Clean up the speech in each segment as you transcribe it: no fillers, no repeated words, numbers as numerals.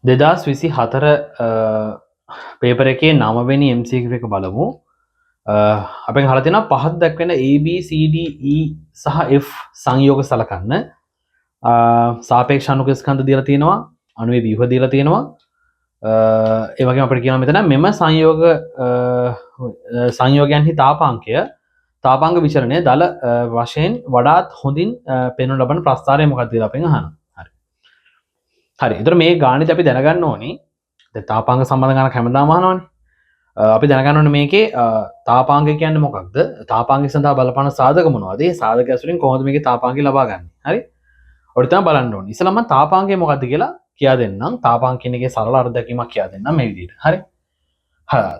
2024 paper එකේ 9 වෙනි MCQ එක බලමු. අපෙන් අහලා තියෙනවා පහත් දක්වන A B C D E සහ F සංයෝග සලකන්න. සාපේක්ෂ අණුක ස්කන්ධ දීලා තියෙනවා, අණුවේ ව්‍යුහ දීලා තියෙනවා. ඒ වගේම අපිට කියනවා මෙතන මෙම සංයෝගයන්හි තාපාංග විචලනය දල වශයෙන් වඩාත් හොඳින් පෙන්වනු ලබන ප්‍රස්ථාරය මොකක්ද කියලා අපෙන් අහනවා. හරි. ඒතර මේ ගාණිත අපි දැනගන්න ඕනි. දැන් තාපාංග සම්බන්ධ ගානක් හැමදාම අහනවනේ. අපි දැනගන්න ඕනේ මේකේ තාපාංග කියන්නේ මොකක්ද? තාපාංගය සඳහා බලපාන සාධක මොනවද? මේ සාධක ඇසුරින් කොහොමද මේකේ තාපාංගය ලබා ගන්නේ? හරි. ඔය තමයි බලන්න ඕනේ. ඉතින් මම තාපාංගය මොකක්ද කියලා කියා දෙන්නම්. තාපාංග කියන එකේ සරල අර්ථකීමක් කියා දෙන්නම් මේ විදිහට. හරි.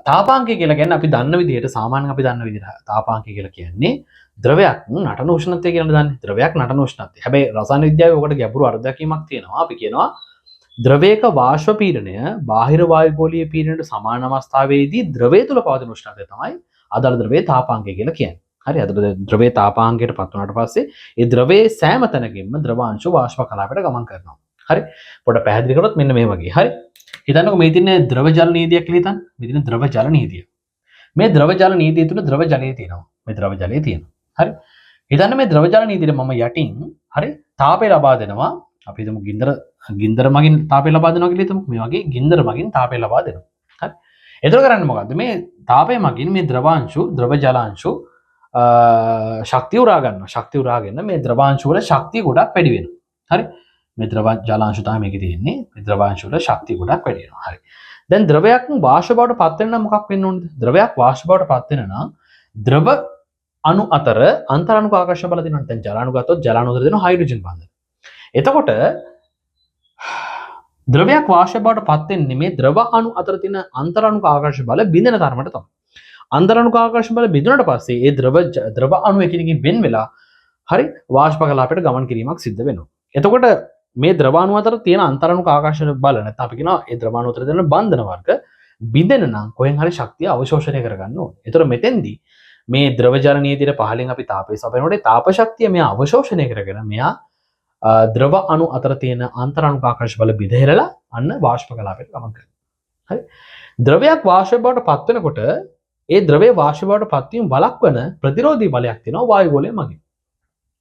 තාපාංගය කියලා කියන්නේ අපි දන්න විදිහට සාමාන්‍යයෙන් අපි දන්න විදිහට තාපාංගය කියලා කියන්නේ ද්‍රවයක් නටන උෂ්ණත්වය කියලා දන්නේ. ද්‍රවයක් නටන උෂ්ණත්වය. හැබැයි රසායන විද්‍යාවේ ඔකට ගැඹුරු අර්ථකීමක් තියෙනවා. අපි කියනවා ද්‍රවයක වාෂ්ප පීඩනය බාහිර වායුගෝලීය පීඩනයට සමාන අවස්ථාවේදී ද්‍රවය තුල පවතින උෂ්ණත්වය තමයි අදාළ ද්‍රවයේ තාපාංගය කියලා කියන්නේ. හරි. අද ද්‍රවයේ තාපාංගයට පත් වුණාට පස්සේ ඒ ද්‍රවයේ සෑම තැනකින්ම ද්‍රවාංශ වාෂ්ප කලාපයට ගමන් කරනවා. හරි. පොඩ්ඩක් පැහැදිලි කරොත් මෙන්න මේ වගේ. හරි. හිතන්නකෝ මේ තියෙන ද්‍රව ජල නීතියක් කියලා හිතන්න. මේ තියෙන ද්‍රව ජල නීතිය. මේ ද්‍රව ජල නීතිය තුල ද්‍රව ජලය තියෙනවා. මේ ද්‍රව ජලය තියෙනවා. හරි. හිතන්න මේ ද්‍රව ජල නීතියට මම යටින් හරි තාපය ලබා දෙනවා. අපි හිතමු ගින්දර මගින් තාපය ලබා දෙනවා කියලා හිතමු. මේ වගේ ගින්දර මගින් තාපය ලබා දෙනවා. හරි. එතකොට කරන්නේ මොකද්ද? මේ තාපය මගින් මේ ද්‍රවාංශු, ද්‍රව ජලාංශු ශක්තිය උරා ගන්නවා. ශක්තිය උරාගෙන මේ ද්‍රවාංශු වල ශක්තිය ගොඩක් වැඩි වෙනවා. හරි. මේ ද්‍රව ජලාංශු තමයි මේකේ තියෙන්නේ. මේ ද්‍රවාංශු වල ශක්තිය ගොඩක් වැඩි වෙනවා. හරි. දැන් ද්‍රවයක් වාෂ්ප බවට පත් වෙන නම් මොකක් වෙන්න ඕනද? ද්‍රවයක් වාෂ්ප බවට පත් වෙන නම් ද්‍රව අණු අතර අන්තරාණුක ආකර්ෂණ බල දෙනවා. දැන් ජලාණු ගත්තොත් ජලාණු අතර දෙනවා හයිඩ්‍රජන් බන්ධන. එතකොට ද්‍රවයක් වාෂ්ප බවට පත් වෙන්නේ මේ ද්‍රව අණු අතර තියෙන අන්තරාණුක ආකර්ෂණ බල බිඳෙන තරමට තමයි. අන්තරාණුක ආකර්ෂණ බල බිඳුනට පස්සේ ඒ ද්‍රව අණු එකිනෙකින් වෙන් වෙලා හරි වාෂ්ප කලාපයට ගමන් කිරීමක් සිද්ධ වෙනවා. එතකොට මේ ද්‍රව අණු අතර තියෙන අන්තරාණුක ආකර්ෂණ බල නැත්නම් අපි කියනවා ඒ ද්‍රව අණු අතර තියෙන බන්ධන වර්ග බිඳෙන නම් කොහෙන් හරි ශක්තිය අවශෝෂණය කරගන්න ඕනේ. ඒතර මෙතෙන්දී මේ ද්‍රව ජල නීතියට පහලින් අපි තාපය සපයනකොට තාප ශක්තිය මෙයා අවශෝෂණය කරගෙන මෙයා ද්‍රව අණු අතර තියෙන අන්තරාණුක ආකර්ෂණ බල බිඳහෙරලා අන්න වාෂ්ප කලාපයට ගමන් කරනවා. හරි. ද්‍රවයක් වාෂ්ප බවට පත් වෙනකොට ඒ ද්‍රවයේ වාෂ්ප බවට පත් වීම වළක්වන ප්‍රතිරෝධී බලයක් තියෙනවා වායුගෝලය මගින්.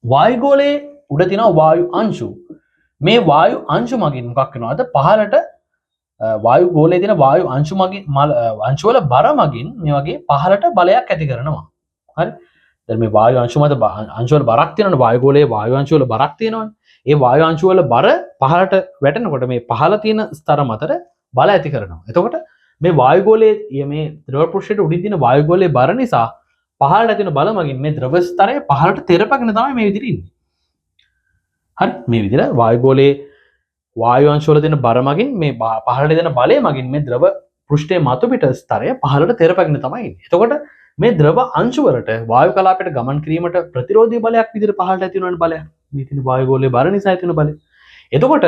වායුගෝලයේ උඩ තියෙනවා වායු අංශු. මේ වායු අංශු මගින් මොකක් වෙනවද? පහළට වායුගෝලයේ තියෙන වායු අංශු මගින් අංශු වල බර මගින් මේ වගේ පහළට බලයක් ඇති කරනවා. හරි. දැන් මේ වායු අංශු මත අංශු වල බරක් තියෙනවනේ වායුගෝලයේ වායු අංශු වල බරක් තියෙනවනේ. ඒ වායු අංශු වල බර පහළට වැටෙනකොට මේ පහළ තියෙන ස්තර මතට බල ඇති කරනවා. එතකොට මේ වායුගෝලයේ මේ ද්‍රව පෘෂ්ඨයට උඩින් තියෙන වායුගෝලයේ බර නිසා පහළට ඇතිවන බල මගින් මේ ද්‍රව ස්තරය පහළට තෙරපගෙන තමයි මේ විදිහට ඉන්නේ. හරි. මේ විදිහට වායුගෝලයේ වායු අංශ වල තියෙන බර මගින් මේ පහළට දෙන බලය මගින් මේ ද්‍රව පෘෂ්ඨයේ මතු පිට ස්තරය පහළට තෙරපගෙන තමයි ඉන්නේ. එතකොට මේ ද්‍රව අංශු වලට වායු කලාපයට ගමන් කිරීමට ප්‍රතිරෝධී බලයක් විදිහට පහළට ඇති වෙනවනේ බලයක්. මේ තියෙන වායුගෝලයේ බර නිසා ඇති වෙන බලය. එතකොට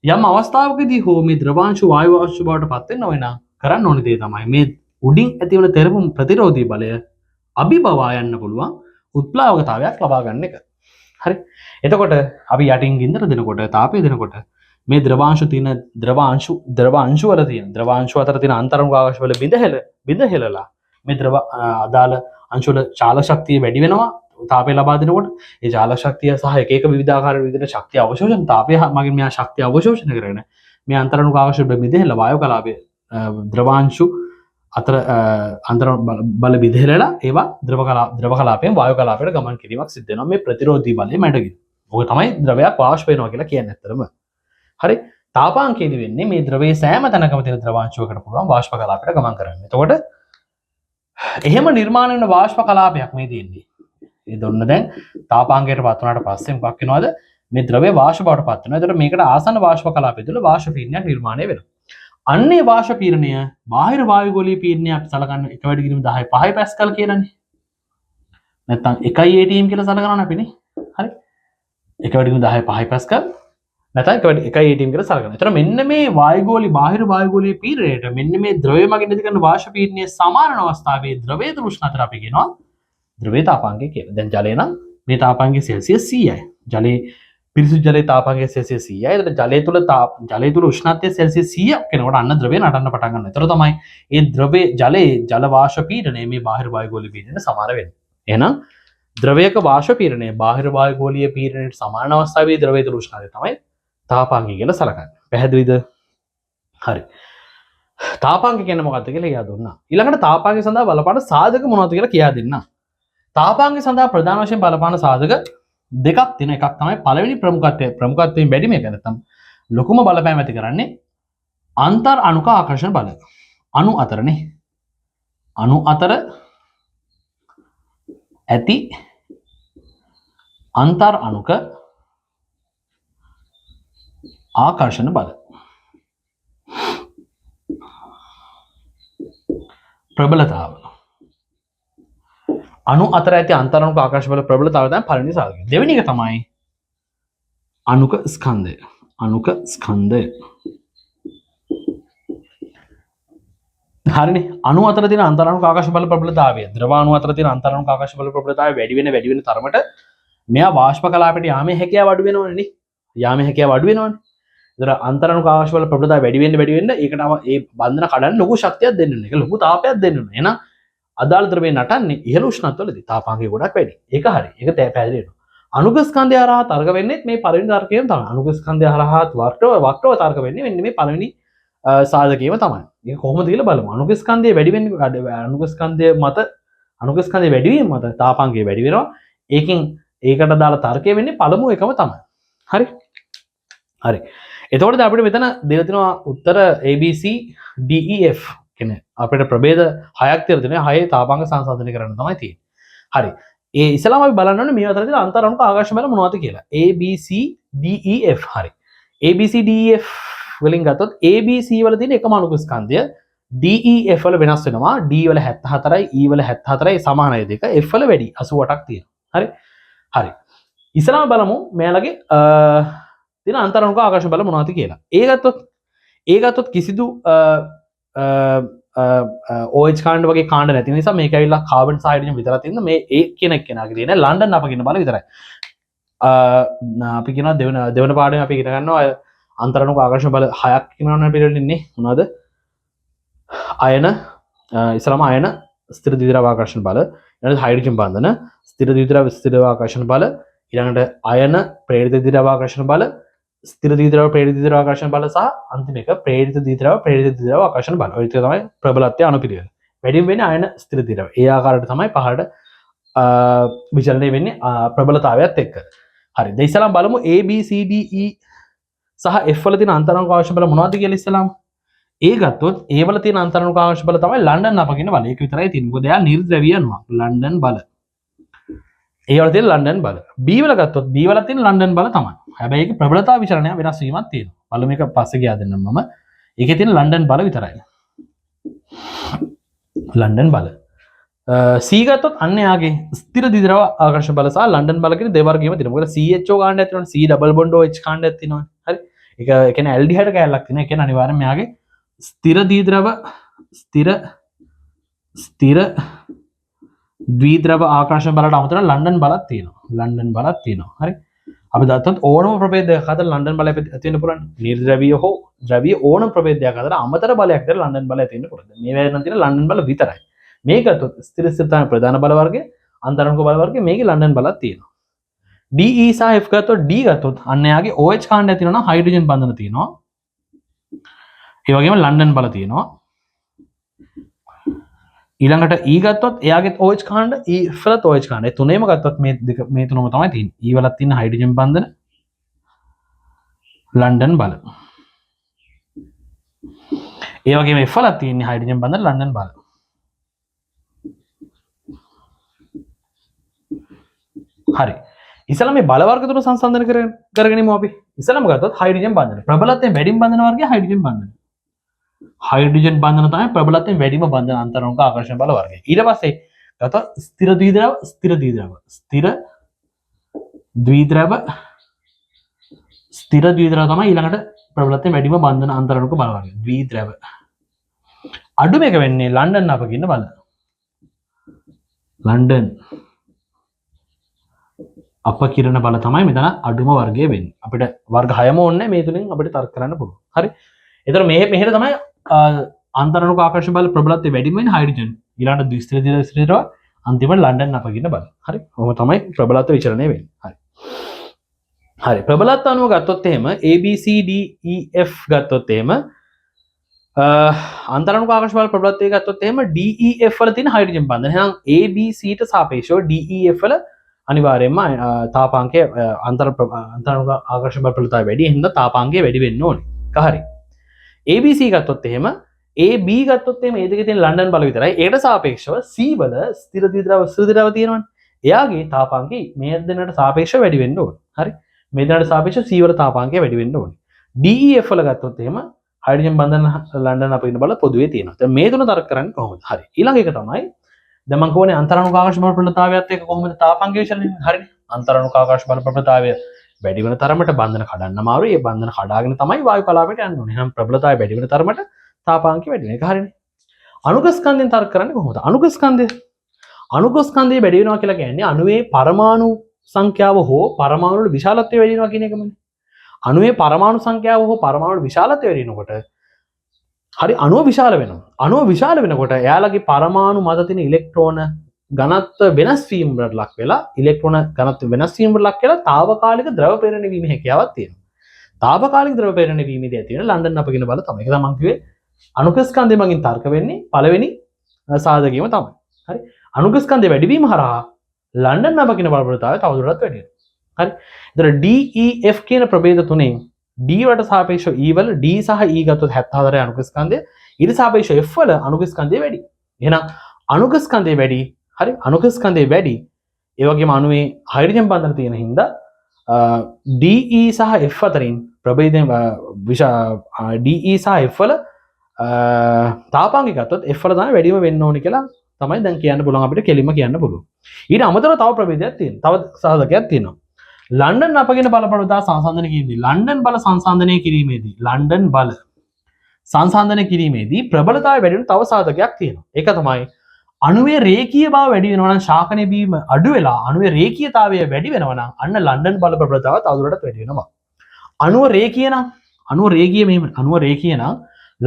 යම් අවස්ථාවකදී හෝ මේ ද්‍රවාංශු වායු අංශු බවට පත් වෙනව නම් කරන්න ඕනේ දේ තමයි මේ උඩින් ඇති වෙන තෙරපුම් ප්‍රතිරෝධී බලය අභිබවා යන්න පුළුවන් උත්ප්ලාවකතාවයක් ලබා ගන්න එක. හරි. එතකොට අපි යටින් ගින්දර දෙනකොට තාපය දෙනකොට මේ ද්‍රවාංශු තියෙන ද්‍රවාංශු වල තියෙන ද්‍රවාංශු අතර තියෙන අන්තරාණුක ආකර්ෂණ වල බිඳහෙලලා මේ ද්‍රව අදාළ අංශු වල චාලක ශක්තිය වැඩි වෙනවා තාපය ලබා දෙනකොට. ඒ චාලක ශක්තිය සහ එක විවිධාකාර විදිහට ශක්තිය අවශෝෂණ තාපය මගින් මෙයා ශක්තිය අවශෝෂණය කරගෙන මේ අන්තරාණුක ආකර්ෂණ වල බිඳහෙලා වායු කලාපයේ ද්‍රවාංශු අතර අන්තර බල බිඳහෙලලා ඒවා ද්‍රව කලාපයෙන් වායු කලාපයට ගමන් කිරීමක් සිද්ධ වෙනවා මේ ප්‍රතිරෝධී බලය මැඩගෙන. ඔක තමයි ද්‍රවයක් වාෂ්ප වෙනවා කියලා කියන්නේ ඇත්තටම. හරි. තාපාංකයේදී වෙන්නේ මේ ද්‍රවයේ සෑම තැනකම තියෙන ද්‍රවාංශයකට පුළුවන් වාෂ්ප කලාපයට ගමන් කරන්න. එතකොට එහෙම නිර්මාණය වෙන වාෂ්ප කලාපයක් මේ තියෙන්නේ. ඒ දොන්න දැන් තාපාංකයට පත් වුණාට පස්සේ මොකක් වෙනවද? මේ ද්‍රවය වාෂ්ප බවට පත් වෙනවා. එතකොට මේකට ආසන්න වාෂ්ප කලාපය තුළ වාෂ්ප පීඩනයක් නිර්මාණය වෙනවා. අන්නේ වාෂ්ප පීඩනය බාහිර වායුගෝලීය පීඩනයක් සලකන්න එක වැඩි කිරීම 10 පැස්කල් කියලානේ. නැත්තම් 1 atm කියලා සලකනවනේ අපිනේ. හරි. එක වැඩි කිරීම 10 පැස්කල් නැත්නම් 1 atm කියලා සලකනවා. එතන මෙන්න මේ වායුගෝලී බාහිර වායුගෝලීය පීඩනයට මෙන්න මේ ද්‍රවය මගින් ඇති කරන වාෂ්ප පීඩනයේ සමාන අවස්ථාවේ ද්‍රවයේ උෂ්ණතර අපි කියනවා ද්‍රවයේ තාපාංගය කියලා. දැන් ජලය නම් මේ තාපාංගය සෙල්සියස් 100යි. ජලයේ පිරිසිදු ජලයේ තාපාංගය සෙල්සියස් 100යි. එතකොට ජලය තුල උෂ්ණත්වය සෙල්සියස් 100ක් වෙනකොට අන්න ද්‍රවය නටන්න පටන් ගන්නවා. ඒතර තමයි ඒ ද්‍රවයේ ජලයේ ජල වාෂ්ප පීඩනය මේ බාහිර වායුගෝලීය පීඩනයට සමාන වෙන්නේ. එහෙනම් ද්‍රවයක වාෂ්ප පීඩනය බාහිර වායුගෝලීය පීඩනයට සමාන අවස්ථාවේ ද්‍රවය තුල උෂ්ණත්වය තමයි තාපාංගය කියලා සලකන්නේ. පැහැදිලිද? හරි. තාපාංගය කියන්නේ මොකක්ද කියලා කියා දුන්නා. ඊළඟට තාපාංගය සඳහා බලපාන සාධක මොනවද කියලා කියා දෙන්න. තාපාංගය සඳහා ප්‍රධාන වශයෙන් බලපාන සාධක දෙකක් තියෙනවා. එකක් තමයි පළවෙනි ප්‍රමුඛත්වයෙන් වැඩි මේක නැත්නම් ලොකුම බලපෑම ඇති කරන්නේ අන්තර් අණුක ආකර්ෂණ බල. අණු අතරනේ. අණු අතර ඇති අන්තර් අණුක ආකර්ෂණ බල. ප්‍රබලතාව. අණු අතර ඇති අන්තර් අණුක ආකර්ෂණ බල ප්‍රබලතාව තමයි පළවෙනි සාධකය. දෙවෙනි එක තමයි අණුක ස්කන්ධය. අණුක ස්කන්ධය. හරිනේ. අණු අතර තියෙන අන්තර් අණුක ආකර්ෂණ බල ප්‍රබලතාවය. ද්‍රව අණු අතර තියෙන අන්තර් අණුක ආකර්ෂණ බල ප්‍රබලතාවය වැඩි වෙන තරමට මෙයා වාෂ්ප කලාපයට යාමේ හැකියාව අඩු වෙනවනේ නේ. යාමේ හැකියාව අඩු වෙනවනේ. ඒතර අන්තර් අණුක ආකර්ෂණ බල ප්‍රබලතාවය වැඩි වෙන්න ඒකට ඒ බන්ධන කඩන්න ලොකු ශක්තියක් දෙන්න ඕනේ. ඒක ලොකු තාපයක් දෙන්න ඕනේ. එහෙනම් අදාළ ද්‍රවය නටන්නේ ඉහළ උෂ්ණත්වවලදී. තාපාංගය ගොඩක් වැඩි. ඒක හරි. ඒක පැහැදිලි වෙනවා. අණුක ස්කන්ධය හරහා තර්ක වෙන්නේ මේ පළවෙනි තර්කයෙන් තමයි. අණුක ස්කන්ධය හරහා වක්‍රව තර්ක වෙන්නේ මෙන්න මේ පළවෙනි සාධකයම තමයි. ඒක කොහොමද කියලා බලමු. අණුක ස්කන්ධය වැඩි වෙන්නේ අණුක ස්කන්ධය වැඩි වීම මත තාපාංගය වැඩි වෙනවා. ඒකට දාලා තර්කය වෙන්නේ පළමු එකම තමයි. හරි. හරි. එතකොට අපිට මෙතන දෙලා තියෙනවා උත්තර ABC DEF කියන්නේ අපිට ප්‍රභේද 6ක් තියලා තියෙනවා. 6 තාපාංග සංසන්දනය කරන්න තමයි තියෙන්නේ. හරි. ඒ ඉස්සලාම අපි බලන්න ඕනේ මේ අතර තියෙන අන්තර් අණුක ආකර්ෂණ බල මොනවද කියලා. ABC DEF. හරි. ABC DEF වලින් ගත්තොත් ABC වල තියෙන එකම අණුක ස්කන්ධය DEF වල වෙනස් වෙනවා. D වල 74යි E වල 74යි සමානයි දෙක. F වල වැඩි 88ක් තියෙනවා. හරි. හරි. ඉස්සලාම බලමු මෙයාලගේ තියෙන අන්තර් අණුක ආකර්ෂණ බල මොනවද කියලා. ඒ ගත්තොත් කිසිදු OH කාණ්ඩ වගේ කාණ්ඩ නැති නිසා මේක ඇවිල්ලා කාබන් සහ හයිඩ්‍රජන් විතරක් තියෙන මේ ඒ කෙනාගේ තියෙන ලන්ඩන් අප කියන බල විතරයි. අපි කියනවා දෙවන පාඩමේ අපි ඉගෙන ගන්නවා අන්තර් අණුක ආකර්ෂණ බල 6ක් කියනවනේ පිළිවෙලින් ඉන්නේ. මොනවද? අයන ඉස්සරම අයන ස්ථිර ද්විද්‍රව ආකර්ෂණ බල, ඊළඟට හයිඩ්‍රජන් බන්ධන ස්ථිර ද්විද්‍රව ආකර්ෂණ බල, ඊළඟට අයන ප්‍රේරිත ද්විද්‍රව ආකර්ෂණ බල, ස්ථිර ද්විද්‍රව ප්‍රේරිත ද්විද්‍රව ආකර්ෂණ බල සහ අන්තිම එක ප්‍රේරිත ද්විද්‍රව ආකර්ෂණ බල. ඔය ටික තමයි ප්‍රබලත්වය අනුපිළිවෙල. වැඩිම වෙන්නේ අයන ස්ථිර ද්විද්‍රව. ඒ ආකාරයට තමයි පහළට විචලනය වෙන්නේ ප්‍රබලතාවයත් එක්ක. හරි. දැන් ඉස්සෙල්ලාම බලමු A B C D E සහ F වල තියෙන අන්තර් අණුක ආකර්ෂණ බල මොනවද කියලා ඉස්සෙල්ලාම. A ගත්තොත් A වල තියෙන අන්තර් අණුක ආකර්ෂණ බල තමයි ලන්ඩන් අප කියන බල. ඒක විතරයි තියෙන්නේ. මොකද එයා නිර්ද්‍රවීය අණුවක්. ලන්ඩන් බල. ඒ වල තියෙන ලන්ඩන් බල. B වල ගත්තොත් B වල තියෙන ලන්ඩන් බල තමයි. හැබැයි ඒකේ ප්‍රබලතාව විචලනය වෙනස් වීමක් තියෙනවා. බලමු මේක පස්සේ ගියා දෙන්නම් මම. ඒකේ තියෙන ලන්ඩන් බල විතරයි. ලන්ඩන් බල. C ගත්තොත් අන්න යාගේ ස්ථිර ද්විද්‍රව ආකර්ෂණ බල සහ ලන්ඩන් බල කියන දෙවර්ගයම තියෙනවා. මොකද CHO කාණ්ඩයක් තියෙනවා. C ඩබල් බොන්ඩ් OH කාණ්ඩයක් තියෙනවා. හරි. ඒක කියන්නේ ඇල්ඩිහයිඩ් කැලලක් තියෙනවා. ඒ කියන්නේ අනිවාර්යයෙන්ම යාගේ ස්ථිර ද්විද්‍රව ආකර්ෂණ බලට අමතරව ලන්ඩන් බලක් තියෙනවා. හරි. අපි දත්තොත් ඕනම ප්‍රභේදයක් අතර ලන්ඩන් බලය ඇති වෙන්න පුළුවන්. නිර්ද්‍රවීය හෝ ද්‍රවීය ඕනම ප්‍රභේදයක් අතර අමතර බලයක් අතර ලන්ඩන් බලය ඇති වෙන්න පුළුවන්. මේ වෙලාවෙන් තියෙන ලන්ඩන් බල විතරයි. මේක ගත්තොත් ස්ථිර තමයි ප්‍රධාන බල වර්ගය, අන්තර් අණුක බල වර්ගය මේකේ ලන්ඩන් බලක් තියෙනවා. DE සහ F ගත්තොත් D ගත්තොත් අන්න යාගේ OH කාණ්ඩයක් තියෙනවා නම් හයිඩ්‍රජන් බන්ධන තියෙනවා. ඒ වගේම ලන්ඩන් බල තියෙනවා. ඊළඟට E ගත්තොත් එයාගේ OH කාණ්ඩ E F වලත් OH කාණ්ඩ. ඒ තුනේම ගත්තොත් මේ තුනම තමයි තියෙන්නේ. E වලත් තියෙන හයිඩ්‍රජන් බන්ධන ලන්ඩන් බල. ඒ වගේම F වලත් තියෙන හයිඩ්‍රජන් බන්ධන ලන්ඩන් බල. හරි. ඉස්සෙල්ලා මේ බල වර්ග තුන සංසන්දනය කරගෙනමු අපි. ඉස්සෙල්ලාම ගත්තොත් හයිඩ්‍රජන් බන්ධන. ප්‍රබලත්වයෙන් වැඩිම බන්ධන වර්ගය හයිඩ්‍රජන් බන්ධන. හයිඩ්‍රජන් බන්ධන තමයි ප්‍රබලත්වයෙන් වැඩිම බන්ධන අන්තර් අණුක ආකර්ෂණ බල වර්ගය. ඊට පස්සේ ගත්තොත් ස්ථිර ද්විද්‍රව තමයි ඊළඟට ප්‍රබලත්වයෙන් වැඩිම බන්ධන අන්තර් අණුක බල වර්ගය. ද්විද්‍රව. අඩු මේක වෙන්නේ ලන්ඩන් අප කියන බල. ලන්ඩන් අපකිරණ බල තමයි මෙතන අඩුම වර්ගය වෙන්නේ. අපිට වර්ග 6ම ඕනේ මේ තුලින් අපිට තර්ක කරන්න පුළුවන්. හරි. ඒතර මෙහෙට තමයි අන්තරාණුක ආකර්ෂණ බල ප්‍රබලත්වය වැඩිම වෙන්නේ හයිඩ්‍රජන්. ඊළඟට ද්විස්තර අන්තිමට ලන්ඩන් අපකිරණ බල. හරි. ඔහොම තමයි ප්‍රබලත්ව විචලනය වෙන්නේ. හරි. හරි. ප්‍රබලත්ව අණුව ගත්තොත් එහෙම A B C D E F ගත්තොත් එහෙම අන්තරාණුක ආකර්ෂණ බල ප්‍රබලත්වය ගත්තොත් එහෙම D E F වල තියෙන හයිඩ්‍රජන් බන්ධන. එහෙනම් A B C ට සාපේක්ෂව D E F වල අනිවාර්යයෙන්ම තාපාංකය අන්තරාණුක ආකර්ෂණ බල ප්‍රබලතාවය වැඩි. එහෙනම් තාපාංකය වැඩි වෙන්න ඕනේ. හරි. ABC ගත්තොත් එහෙම AB ගත්තොත් එහෙම ඒ දෙකේ තියෙන ලන්ඩන් බල විතරයි. ඒකට සාපේක්ෂව C වල ස්ථිර ද්‍රව තියෙනවනේ. එයාගේ තාපාංකය මේ දෙන්නට සාපේක්ෂව වැඩි වෙන්න ඕනේ. හරි. මේ දෙන්නට සාපේක්ෂව C වල තාපාංකය වැඩි වෙන්න ඕනේ. DEF වල ගත්තොත් එහෙම හයිඩ්‍රජන් බන්ධන ලන්ඩන් අපින්න බල පොදුවේ තියෙනවා. දැන් මේ තුන තර්ක කරන්නේ කොහොමද? හරි. ඊළඟ එක තමයි දැන් මම කියන්නේ අන්තරාණුක ආකර්ෂණ බල ප්‍රබලතාවයත් එක්ක කොහොමද තාපාංකය විශ්ලේෂණය වෙන්නේ? හරිනේ. අන්තරාණුක ආකර්ෂණ බල ප්‍රබලතාවය වැඩි වෙන තරමට බන්ධන කඩන්න අමාරුයි. ඒ බන්ධන කඩාගෙන තමයි වායු කලාපයට යන්න ඕනේ. එහෙනම් ප්‍රබලතාවය වැඩි වෙන තරමට තාපාංකය වැඩි වෙන එක හරිනේ. අණුක ස්කන්ධයෙන් තර්ක කරන්නේ කොහොමද? අණුක ස්කන්ධය වැඩි වෙනවා කියලා කියන්නේ අණුවේ පරමාණු සංඛ්‍යාව හෝ පරමාණු වල විශාලත්වය වැඩි වෙනවා කියන එකමනේ. අණුවේ පරමාණු සංඛ්‍යාව හෝ පරමාණු වල විශාලත්වය වැඩි වෙනකොට හරි අණුව විශාල වෙනවා. අණුව විශාල වෙනකොට එයාලගේ පරමාණු මත තියෙන ඉලෙක්ට්‍රෝන ඝනත්ව වෙනස් වීම වලට ලක් වෙලා ඉලෙක්ට්‍රෝන ඝනත්ව වෙනස් වීම වලට ලක් වෙලා తాවකාලික ද්‍රව පේරණ වීම හැකියාවක් තියෙනවා. తాවකාලික ද්‍රව පේරණ වීමේදී ඇති වෙන ලන්ඩන් අපකින බල තමයි. ඒක තමයි මම කිව්වේ අණුක ස්කන්ධය මගින් තර්ක වෙන්නේ පළවෙනි සාධකයම තමයි. හරි. අණුක ස්කන්ධය වැඩි වීම හරහා ලන්ඩන් අපකින බල ප්‍රබලතාවය තවදුරටත් වැඩි වෙනවා. හරි. ඒතර D E F කියන ප්‍රභේද තුනෙන් D වලට සාපේක්ෂව E වල D සහ E ගත්තොත් 74 අණුක ස්කන්ධය ඊට සාපේක්ෂව F වල අණුක ස්කන්ධය වැඩි. එහෙනම් අණුක ස්කන්ධය වැඩි. හරි. අණුක ස්කන්ධය වැඩි. ඒ වගේම අණුවේ හයිඩ්‍රජන් බන්ධන තියෙන හින්දා DE සහ F අතරින් ප්‍රභේදයෙන් DE සහ F වල තාපාංගය ගත්තොත් F වල තමයි වැඩිම වෙන්න ඕනේ කියලා තමයි දැන් කියන්න පුළුවන් අපිට කෙලින්ම කියන්න පුළුවන්. ඊට අමතරව තව ප්‍රභේදයක් තියෙනවා. තව සාධකයක් තියෙනවා. ලන්ඩන් අපගෙන බල ප්‍රබලතා සංසන්දනය කිරීමේදී ලන්ඩන් බල සංසන්දනය කිරීමේදී ප්‍රබලතාවය වැඩි වෙන තව සාධකයක් තියෙනවා. ඒක තමයි අණුවේ රේඛීය බව වැඩි වෙනවා නම් ශාකනය වීම අඩු වෙලා අණුවේ රේඛීයතාවය වැඩි වෙනවා නම් අන්න ලන්ඩන් බල ප්‍රබලතාව තවදුරටත් වැඩි වෙනවා. අණුව රේඛීය නම්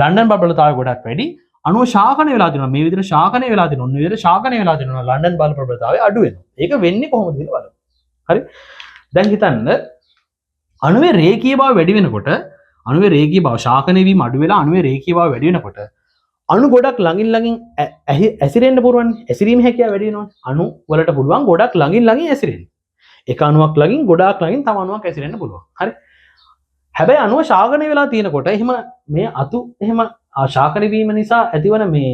ලන්ඩන් බල ප්‍රබලතාවය ගොඩක් වැඩි. අණුව ශාකනය වෙලා තියෙනවා මේ විදිහට ශාකනය වෙලා තියෙනවා. ඔන්න විදිහට ශාකනය වෙලා තියෙනවා ලන්ඩන් බල ප්‍රබලතාවය අඩු වෙනවා. ඒක වෙන්නේ කොහොමද කියලා බලමු. හරි. දැන් හිතන්න අණුවේ රේඛීය බව වැඩි වෙනකොට අණුවේ රේඛීය බව ශාකනය වීම අඩු වෙලා අණුවේ රේඛීය බව වැඩි වෙනකොට අණු ගොඩක් ළඟින් ඇසිරෙන්න පුළුවන්. ඇසිරීම හැකියාව වැඩි වෙනවා. අණු වලට පුළුවන් ගොඩක් ළඟින් ඇසිරෙන්න. එක අණුවක් ළඟින් ගොඩාක් ළඟින් තව අණුවක් ඇසිරෙන්න පුළුවන්. හරි. හැබැයි අණුව ශාකනය වෙලා තියෙනකොට එහෙම මේ අතු එහෙම ශාකනය වීම නිසා ඇතිවන මේ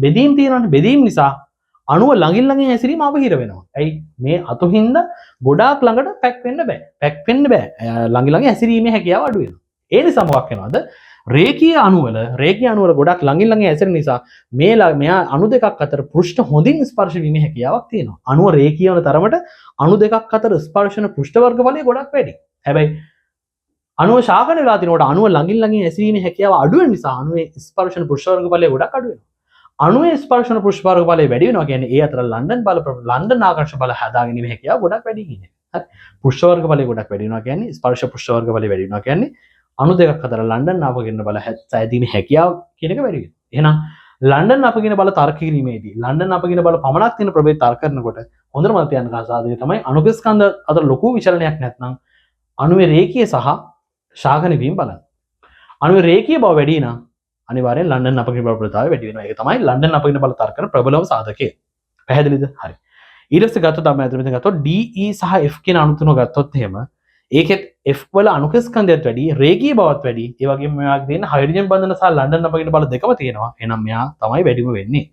බෙදීම් තියෙනවනේ. බෙදීම් නිසා අණුව ළඟින් ඇසිරීම අවහිර වෙනවා. ඇයි මේ අතු හින්දා ගොඩාක් ළඟට පැක් වෙන්න බෑ. ළඟින් ඇසිරීමේ හැකියාව අඩු වෙනවා. ඒ නිසා මොකක් වෙනවද? රේඛීය අණුවල ගොඩක් ළඟින් ඇසිරෙන නිසා මෙයා අණු දෙකක් අතර පෘෂ්ඨ හොඳින් ස්පර්ශ වීමේ හැකියාවක් තියෙනවා. අණුව රේඛීය වන තරමට අණු දෙකක් අතර ස්පර්ශන පෘෂ්ඨ වර්ග බලය ගොඩක් වැඩි. හැබැයි අණුව ශාකනය වෙලා තිනකොට අණුව ළඟින් ඇසිරීමේ හැකියාව අඩු වෙන නිසා අණුවේ ස්පර්ශන පෘෂ්ඨ වර්ග බලය ගොඩක් අඩු වෙනවා. අණුවේ ස්පර්ශන පෘෂ්ඨ වර්ග බලය වැඩි වෙනවා කියන්නේ ඒ අතර ලන්ඩන් ආකර්ෂණ බල හදාගැනීමේ හැකියාව ගොඩක් වැඩි කියන්නේ. හරි. පෘෂ්ඨ වර්ග බලය ගොඩක් වැඩි වෙනවා කියන්නේ ස්පර්ශ පෘෂ්ඨ වර්ග බලය වැඩි වෙනවා කියන්නේ අණු දෙකක් අතර ලන්ඩන් අපකින බල සෑදීමේ හැකියාව කියන එක වැඩි වෙනවා. එහෙනම් ලන්ඩන් අපකින බල තර්ක කිරීමේදී ලන්ඩන් අපකින බල පමණක් තියෙන ප්‍රභේද තර්ක කරනකොට හොඳම මතයන් සාධකය තමයි අණුක ස්කන්ධ අතර ලොකු විචලනයක් නැත්නම් අණුවේ රේඛීය සහ ශාකනය වීම බලන්න. අණුවේ රේඛීය බව වැඩි නම් අනිවාර්යෙන් ලන්ඩන් අපකින බල ප්‍රබලතාවය වැඩි වෙනවා. ඒක තමයි ලන්ඩන් අපකින බල තර්ක කරන ප්‍රබලම සාධකය. පැහැදිලිද? හරි. ඊට පස්සේ ගත්තොත් අපි අතන මෙතන ගත්තොත් DE සහ F කියන අණු තුන ගත්තොත් එහෙම ඒකෙත් F වල අණුක ස්කන්ධයත් වැඩි, රේඛීය බවත් වැඩි. ඒ වගේම මෙයාගේ තියෙන හයිඩ්‍රජන් බන්ධන සහ ලන්ඩන් අපකින බල දෙකම තියෙනවා. එහෙනම් මෙයා තමයි වැඩිම වෙන්නේ.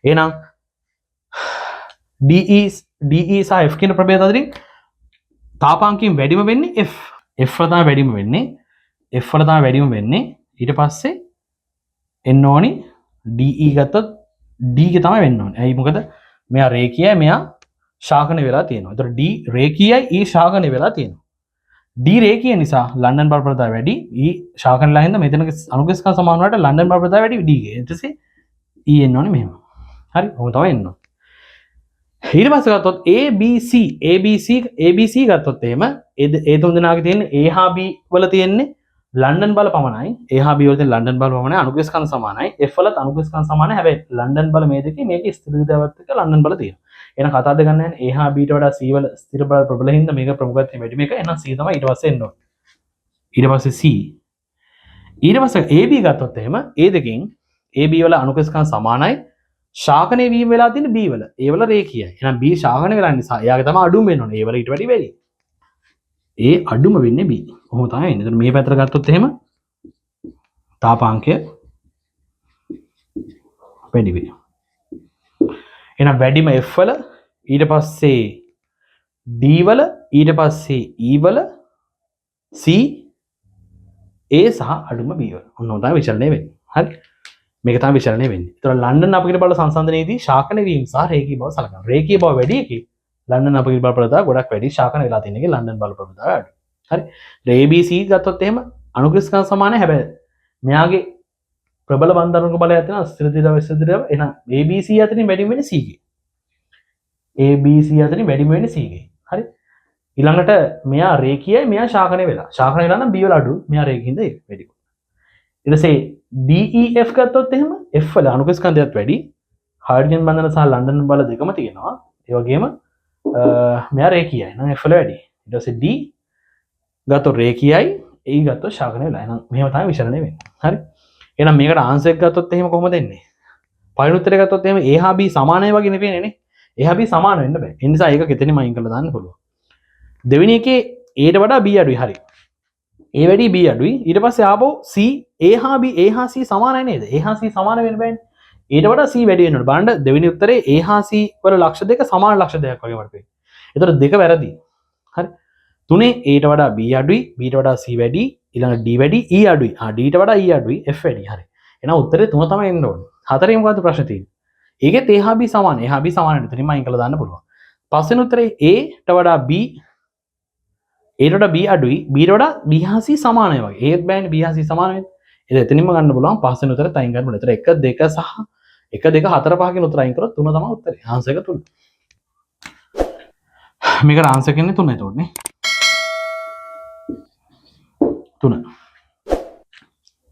එහෙනම් DE සහ F කියන ප්‍රභේද අතරින් තාපාංකයෙන් වැඩිම වෙන්නේ F. F වල තමයි වැඩිම වෙන්නේ. ඊට පස්සේ එන්න ඕනි DE ගත්තොත් D ගේ තමයි වෙන්න ඕනේ. ඇයි මොකද මෙයා රේඛීයයි මෙයා ශාකනය වෙලා තියෙනවා. ඒතර D රේඛීයයි E ශාකනය වෙලා තියෙනවා. D රේඛීය නිසා ලන්ඩන් බල ප්‍රබලතාවය වැඩි. E ශාකනලා හින්දා මෙතන අණුක ස්කන්ධ සමාන වලට ලන්ඩන් බල ප්‍රබලතාවය වැඩි D ගේ. ඊට පස්සේ E එන්න ඕනේ මෙහෙම. හරි. ඔහොම තමයි එන්න ඕනේ. ඊට පස්සේ ගත්තොත් ABC ගත්තොත් එහෙම ඒ තුන් දෙනාගේ තියෙන A හා B වල තියෙන්නේ ලන්ඩන් බල පමණයි. A හා B වල තියෙන ලන්ඩන් බල පමණයි. අනුක ස්කන්ධ සමානයි. F වලත් අනුක ස්කන්ධ සමානයි. හැබැයි ලන්ඩන් බල මේ දෙකේ මේකේ ස්ථිර දිශාවත් එක්ක ලන්ඩන් බල තියෙනවා. එහෙනම් කතා දෙක ගන්න A හා B ට වඩා C වල ස්ථිර බල ප්‍රබල හින්දා මේක ප්‍රමුඛත්වයෙන් වැඩි මේක. එහෙනම් C තමයි ඊට පස්සේ එන්න ඕනේ. ඊට පස්සේ C. ඊට පස්සේ AB ගත්තොත් එහෙම A දෙකෙන් AB වල අනුක ස්කන්ධ සමානයි. ශාකනය වීම වෙලා තියෙන B වල. A වල රේඛීයයි. එහෙනම් B ශාකනය වෙලා නිසා එයාගේ තමයි අඩුම වෙන්න ඕනේ. A වල ඊට වැඩි වැඩි. A අඩුම වෙන්නේ B. කොහොම තමයි එන්නේ. එතකොට මේ පැත්තට ගත්තොත් එහෙම තාපාංකය වැඩි වෙනවා. එහෙනම් වැඩිම F වල ඊට පස්සේ D වල ඊට පස්සේ E වල C A සහ අඩුම B වල. ඔන්න තමයි විචලනය වෙන්නේ. හරි. මේක තමයි විචලනය වෙන්නේ. ඒතර ලන්ඩන් අපකිට බල සංසන්දනයේදී ශාකන වීම සහ රේඛීය බව සලකනවා. රේඛීය බව වැඩි එකේ ලන්ඩන් අපකිට බල ප්‍රබලතාව ගොඩක් වැඩි. ශාකන වෙලා තියෙන එකේ ලන්ඩන් බල ප්‍රබලතාව අඩුයි. හරි. ABC ගත්තොත් එහෙම අනුක ස්කන්ධ සමානයි. හැබැයි මෙයාගේ ප්‍රබල බන්ධනාංග බලයක් තියෙනවා ස්ථිර දිශාව ස්ථිර දිශාව. එහෙනම් ABC අතරින් වැඩිම වෙන්නේ C ගේ. ABC අතරින් වැඩිම වෙන්නේ C ගේ. හරි. ඊළඟට මෙයා රේඛීයයි මෙයා ශාකනය වෙලා. ශාකනය වෙලා නම් B වල අඩු. මෙයා රේඛින්ද වැඩි. ඊට පස්සේ DEF ගත්තොත් එහෙම F වල අණුක ස්කන්ධයත් වැඩි. හයිඩ්‍රජන් බන්ධන සහ ලන්ඩන් බල දෙකම තියෙනවා. ඒ වගේම මෙයා රේඛීයයි. නම් F වල වැඩි. ඊට පස්සේ D ගත්තොත් රේඛීයයි E ගත්තොත් ශාකනය වෙලා. එහෙනම් මෙහෙම තමයි විචලනය වෙන්නේ. හරි. එහෙනම් මේකට ආන්සර් එක ගත්තොත් එහෙම කොහොමද එන්නේ? පළවෙනි උත්තරය ගත්තොත් එහෙම A හා B සමානයි වගේ නෙවෙයිනේ නේ. A හා B සමාන වෙන්න බෑ. ඒ නිසා ඒක කෙතෙන්ම අයින් කරලා දාන්න පුළුවන්. දෙවෙනි එකේ A ට වඩා B අඩුයි. හරි. A වැඩි B අඩුයි. ඊට පස්සේ ආපහු C A හා B A හා C සමානයි නේද? A හා C සමාන වෙන්න බෑනේ. ඊට වඩා C වැඩි වෙන්න ඕනේ. බලන්න දෙවෙනි උත්තරේ A හා C වල ලක්ෂ දෙක සමාන ලක්ෂ දෙකක් වගේ මට පේනවා. ඒතර දෙක වැරදි. හරි. තුනේ A ට වඩා B අඩුයි, B ට වඩා C වැඩි, ඊළඟ D වැඩි, E අඩුයි. D ට වඩා E අඩුයි, F වැඩි. හරි. එහෙනම් උත්තරේ 3 තමයි එන්න ඕනේ. හතරේ මොකද්ද ප්‍රශ්නේ තියෙන්නේ? ඒකෙත් A හා B සමානයි. A හා B සමානයි. එතනින්ම අයින් කරලා දාන්න පුළුවන්. පස්වෙනි උත්තරේ A ට වඩා B ඒට B අඩුයි B වඩා B හා C සමානයි වගේ. ඒත් බෑනේ B හා C සමාන වෙන්නේ. ඒක එතනින්ම ගන්න පුළුවන්. පස්වෙනි උත්තරේ අයින් කරන්න ඕනේ. ඒතර 1 2 සහ 1 2 4 5 කියන උත්තර අයින් කරොත් 3 තමයි උත්තරේ. ආන්සර් එක 3. මේකට ආන්සර් කියන්නේ 3 එතකොට නේ.